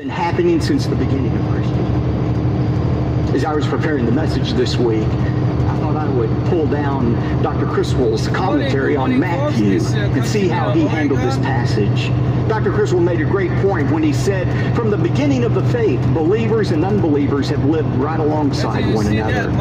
Been happening since the beginning of Christianity. As I was preparing the message this week, I thought I would pull down Dr. Criswell's commentary on Matthew and see how he handled this passage. Dr. Criswell made a great point when he said, from the beginning of the faith, believers and unbelievers have lived right alongside one another.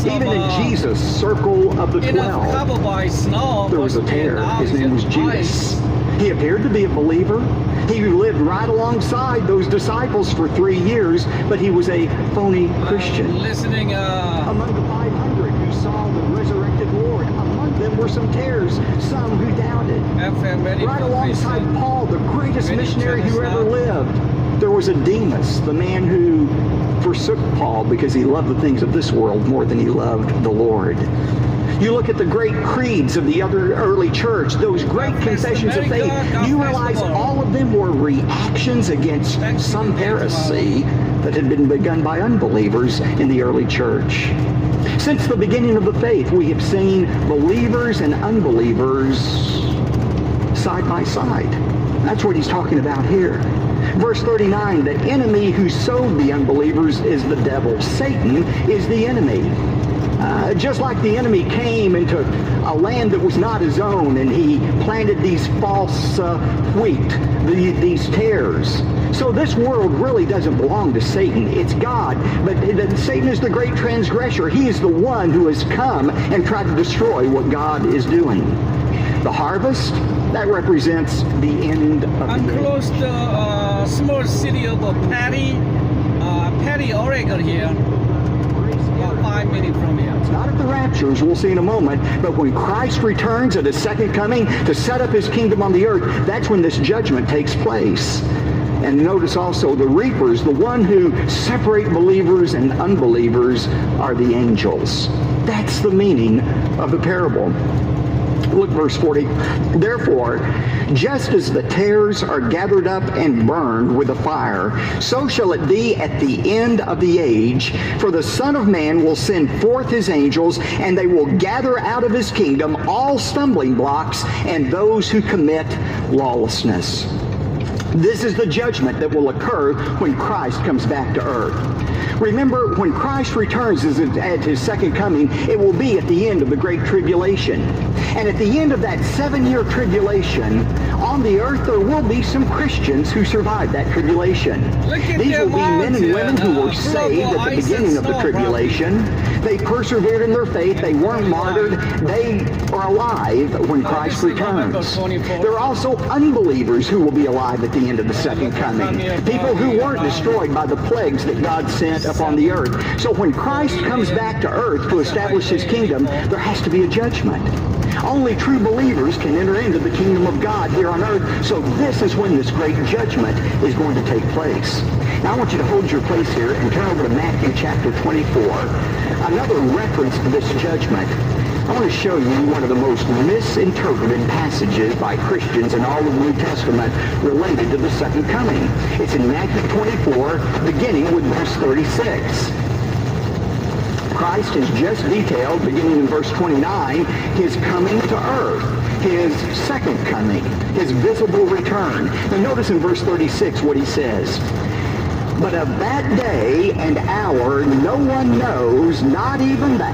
Even in Jesus' circle of the 12, there was a tare. His name was Judas. He appeared to be a believer. He lived right alongside those disciples for 3 years, but he was a phony Christian. Among the 500 who saw the resurrected Lord, among them were some tares, some who doubted. Right alongside Paul, the greatest missionary who ever lived, there was a Demas, the man who forsook Paul because he loved the things of this world more than he loved the Lord. You look at the great creeds of the other early church, those great confessions of faith, you realize all of them were reactions against some heresy that had been begun by unbelievers in the early church. Since the beginning of the faith, we have seen believers and unbelievers side by side. That's what he's talking about here. Verse 39, the enemy who sowed the unbelievers is the devil. Satan is the enemy. Just like the enemy came into a land that was not his own, and he planted these false wheat, these tares. So this world really doesn't belong to Satan. It's God. But Satan is the great transgressor. He is the one who has come and tried to destroy what God is doing. The harvest, that represents the end of the age. I'm close to a small city of Perry, Oregon here. About 5 minutes from here. It's not at the rapture, as we'll see in a moment, but when Christ returns at his second coming to set up his kingdom on the earth, that's when this judgment takes place. And notice also the reapers, the one who separate believers and unbelievers, are the angels. That's the meaning of the parable. Look, verse 40. Therefore, just as the tares are gathered up and burned with a fire, so shall it be at the end of the age. For the Son of Man will send forth his angels, and they will gather out of his kingdom all stumbling blocks and those who commit lawlessness. This is the judgment that will occur when Christ comes back to earth. Remember, when Christ returns at his second coming, it will be at the end of the Great Tribulation. And at the end of that 7-year tribulation, on the earth there will be some Christians who survived that tribulation. These will be men and women who were saved at the beginning of the tribulation. They persevered in their faith. They weren't martyred. They are alive when Christ returns. There are also unbelievers who will be alive at the end of the second coming. People who weren't destroyed by the plagues that God sent upon the earth. So when Christ comes back to earth to establish his kingdom, there has to be a judgment. Only true believers can enter into the kingdom of God here on earth. So this is when this great judgment is going to take place. Now I want you to hold your place here and turn over to Matthew chapter 24. Another reference to this judgment. I want to show you one of the most misinterpreted passages by Christians in all of the New Testament related to the second coming. It's in Matthew 24, beginning with verse 36. Christ has just detailed, beginning in verse 29, his coming to earth, his second coming, his visible return. Now notice in verse 36 what he says. But of that day and hour no one knows, not even the